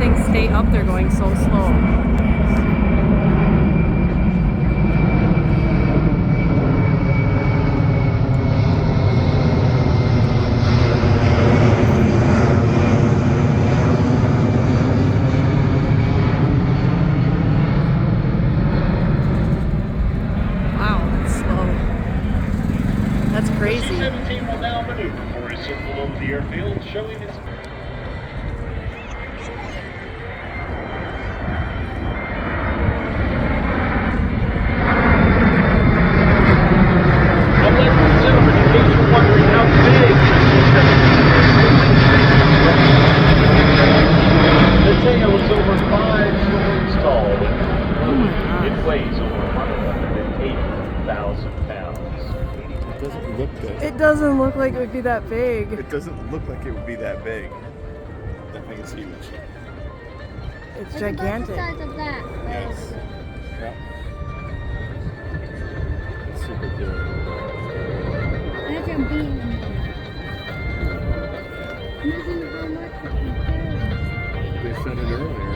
things stay up there going so slow? That's crazy. The C17 will now maneuver for his circle over the airfield, showing his... Now, ladies and gentlemen, in case you're wondering how big the tail is over 5 stories tall. It weighs over 180,000 pounds. It doesn't look good. It doesn't look like it would be that big. It doesn't look like it would be that big. That thing is huge. It's gigantic. About the size of that. Yes. Yep. It's super good. Imagine being in there. Imagine how much it can carry. They said it earlier.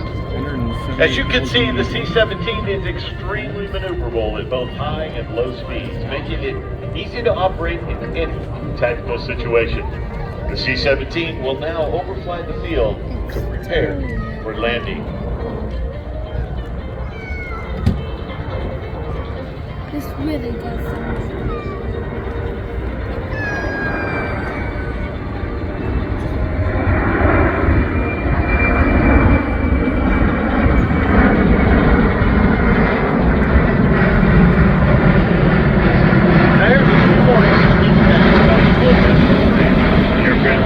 As you can see, the C17 is extremely maneuverable at both high and low speeds, making it easy to operate in any tactical situation. The C17 will now overfly the field to prepare for landing. This really does sound